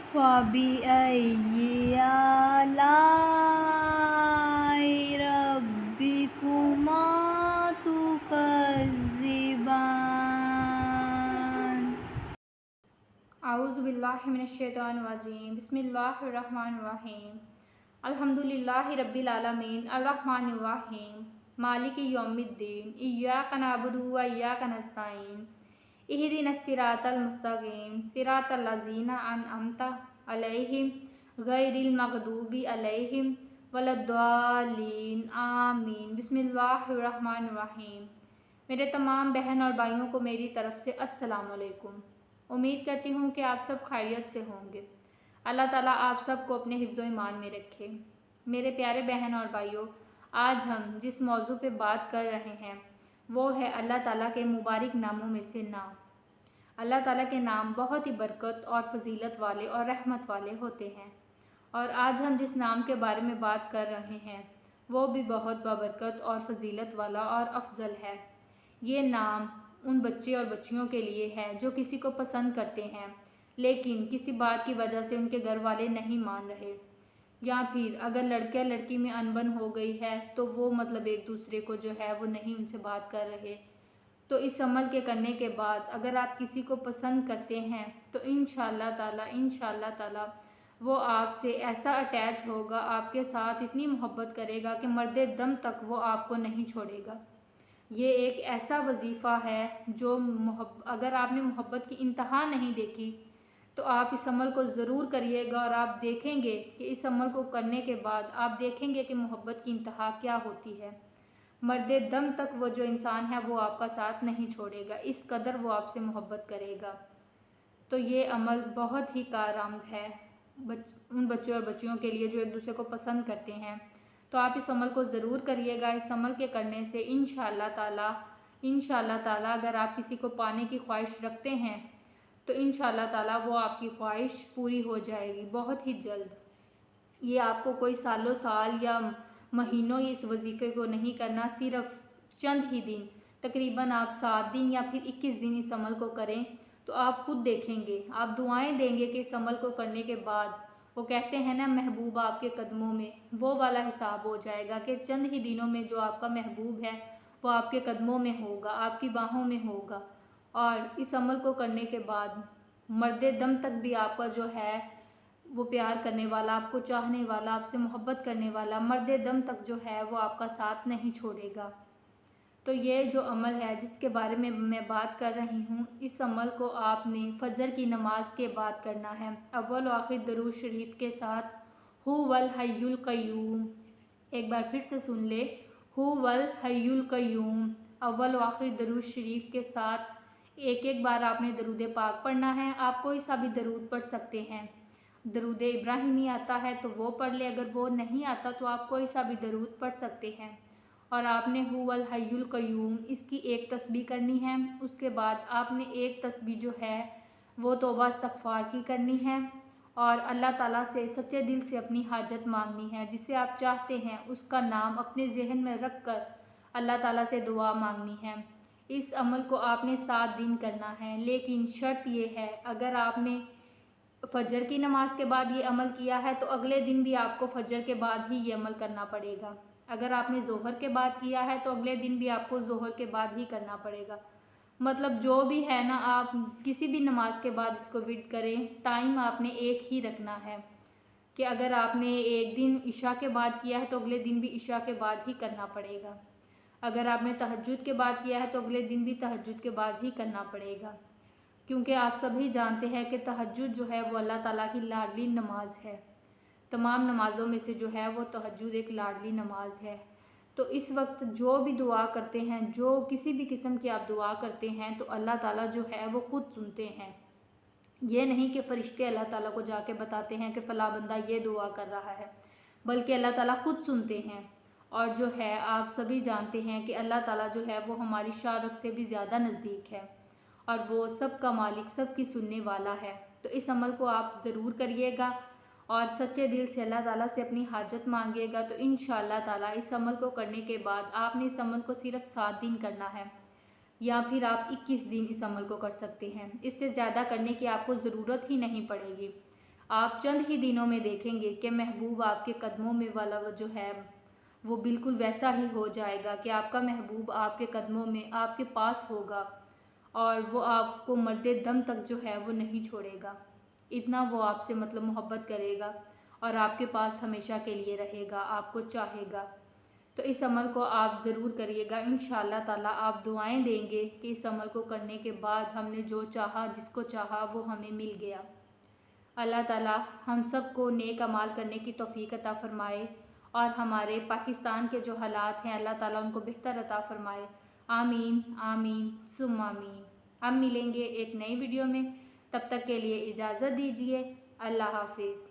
फ़बिअय्यि आलाइ रब्बिकुमा तुकज़्ज़िबान। आऊज़ु बिल्लाहि मिनश्शैतानिर्रजीम बिस्मिल्लाहिर्रहमानिर्रहीम अल्हम्दुलिल्लाहि रब्बिल आलमीन अर्रहमानिर्रहीम मालिकि यौमिद्दीन इय्याका नअबुदु व इय्याका नस्तईन इहदिनस सिरातल मुस्तकीम सिरातल लज़ीना अनअमता अलैहिम गैरिल मग़दूबि अलैहिम वलद्दालिन आमीन। बिस्मिल्लाहिर्रहमानिर्रहीम। मेरे तमाम बहन और भाइयों को मेरी तरफ़ से अस्सलामु अलैकुम। उम्मीद करती हूँ कि आप सब खैरियत से होंगे। अल्लाह ताला आप सब को अपने हिफ्ज़ ईमान में रखे। मेरे प्यारे बहन और भाइयों, आज हम जिस मौजू पे बात कर रहे हैं वो है अल्लाह ताला के मुबारक नामों में से नाम। अल्लाह ताला के नाम बहुत ही बरकत और फजीलत वाले और रहमत वाले होते हैं, और आज हम जिस नाम के बारे में बात कर रहे हैं वो भी बहुत बाबरकत और फजीलत वाला और अफजल है। ये नाम उन बच्चे और बच्चियों के लिए है जो किसी को पसंद करते हैं लेकिन किसी बात की वजह से उनके घर वाले नहीं मान रहे, या फिर अगर लड़का लड़की में अनबन हो गई है तो वो मतलब एक दूसरे को जो है वो नहीं उनसे बात कर रहे। तो इस अमल के करने के बाद अगर आप किसी को पसंद करते हैं तो इंशाअल्लाह ताला वो आपसे ऐसा अटैच होगा, आपके साथ इतनी मोहब्बत करेगा कि मर्दे दम तक वो आपको नहीं छोड़ेगा। ये एक ऐसा वजीफ़ा है जो अगर आपने मोहब्बत की इंतहा नहीं देखी तो आप इस अमल को ज़रूर करिएगा, और आप देखेंगे कि इस अमल को करने के बाद आप देखेंगे कि मोहब्बत की इंतहा क्या होती है। मर्दे दम तक वो जो इंसान है वो आपका साथ नहीं छोड़ेगा, इस कदर वो आपसे मोहब्बत करेगा। तो ये अमल बहुत ही कारआमद है उन बच्चों और बच्चियों के लिए जो एक दूसरे को पसंद करते हैं। तो आप इस अमल को ज़रूर करिएगा। इस अमल के करने से इंशाअल्लाह ताला अगर आप किसी को पाने की ख्वाहिश रखते हैं तो इंशाअल्लाह ताला वो आपकी ख्वाहिश पूरी हो जाएगी बहुत ही जल्द। ये आपको कोई सालों साल या महीनों इस वजीफ़े को नहीं करना, सिर्फ चंद ही दिन, तकरीबन आप 7 दिन या फिर 21 दिन इस अमल को करें तो आप खुद देखेंगे, आप दुआएं देंगे कि इस अमल को करने के बाद, वो कहते हैं ना महबूब आपके कदमों में, वो वाला हिसाब हो जाएगा कि चंद ही दिनों में जो आपका महबूब है वो आपके कदमों में होगा, आपकी बाहों में होगा। और इस अमल को करने के बाद मर्दे दम तक भी आपका जो है वो प्यार करने वाला, आपको चाहने वाला, आपसे मोहब्बत करने वाला मर्दे दम तक जो है वो आपका साथ नहीं छोड़ेगा। तो ये जो अमल है जिसके बारे में मैं बात कर रही हूँ, इस अमल को आपने फ़जर की नमाज के बाद करना है, अव्वल व आखिर दरूद शरीफ के साथ। हु वल हय्युल क़य्यूम, एक बार फिर से सुन ले, हु वल हय्युल क़य्यूम, अव्वल व आखिर दरूद शरीफ के साथ एक एक बार आपने दरूद पाक पढ़ना है। आप कोई सा भी दरूद पढ़ सकते हैं, दरूद इब्राहिमी आता है तो वो पढ़ ले, अगर वो नहीं आता तो आप कोई सा भी दरूद पढ़ सकते हैं। और आपने हु वल हय्युल क़य्यूम इसकी एक तस्बीह करनी है। उसके बाद आपने एक तस्बीह जो है वो तौबा इस्तग़फ़ार की करनी है, और अल्लाह ताला से सच्चे दिल से अपनी हाजत मांगनी है। जिसे आप चाहते हैं उसका नाम अपने जहन में रख कर अल्लाह ताला से दुआ मांगनी है। इस अमल को आपने 7 दिन करना है, लेकिन शर्त ये है, अगर आपने फ़जर की नमाज के बाद ये अमल किया है तो अगले दिन भी आपको फ़जर के बाद ही ये अमल करना पड़ेगा। अगर आपने ज़ोहर के बाद किया है तो अगले दिन भी आपको ज़ोहर के बाद ही करना पड़ेगा। मतलब जो भी है ना, आप किसी भी नमाज के बाद इसको विर्द करें, टाइम आपने एक ही रखना है कि अगर आपने एक दिन इशा के बाद किया है तो अगले दिन भी इशा के बाद ही करना पड़ेगा। अगर आपने तहज्जुद के बाद किया है तो अगले दिन भी तहज्जुद के बाद ही करना पड़ेगा, क्योंकि आप सभी जानते हैं कि तहज्जुद जो है वो अल्लाह ताला की लाडली नमाज है। तमाम नमाज़ों में से जो है वो तहज्जुद एक लाडली नमाज है। तो इस वक्त जो भी दुआ करते हैं, जो किसी भी किस्म की आप दुआ करते हैं तो अल्लाह ताला जो है वो खुद सुनते हैं। ये नहीं कि फ़रिश्ते अल्लाह ताला को जाके बताते हैं कि फ़लाँ बंदा ये दुआ कर रहा है, बल्कि अल्लाह ताला खुद सुनते हैं। और जो है आप सभी जानते हैं कि अल्लाह ताला जो है वो हमारी शारक से भी ज़्यादा नज़दीक है, और वो सब का मालिक, सब की सुनने वाला है। तो इस अमल को आप ज़रूर करिएगा और सच्चे दिल से अल्लाह ताला से अपनी हाजत मांगिएगा। तो इंशाअल्लाह ताला इस अमल को करने के बाद आपने इस अमल को सिर्फ 7 दिन करना है, या फिर आप 21 दिन इस अमल को कर सकते हैं। इससे ज़्यादा करने की आपको ज़रूरत ही नहीं पड़ेगी। आप चंद ही दिनों में देखेंगे कि महबूब आपके कदमों में वाला वो जो है वो बिल्कुल वैसा ही हो जाएगा कि आपका महबूब आपके कदमों में आपके पास होगा और वो आपको मरते दम तक जो है वो नहीं छोड़ेगा। इतना वो आपसे मतलब मोहब्बत करेगा और आपके पास हमेशा के लिए रहेगा, आपको चाहेगा। तो इस अमल को आप ज़रूर करिएगा। इंशाअल्लाह ताला आप दुआएं देंगे कि इस अमल को करने के बाद हमने जो चाहा, जिसको चाहा वो हमें मिल गया। अल्लाह ताला हम सब को नेक अमाल करने की तौफीक अता फ़रमाए और हमारे पाकिस्तान के जो हालात हैं अल्लाह ताला उनको बेहतर अता फ़रमाए। आमीन आमीन सुम्मा आमीन। हम मिलेंगे एक नई वीडियो में, तब तक के लिए इजाज़त दीजिए। अल्लाह हाफिज़।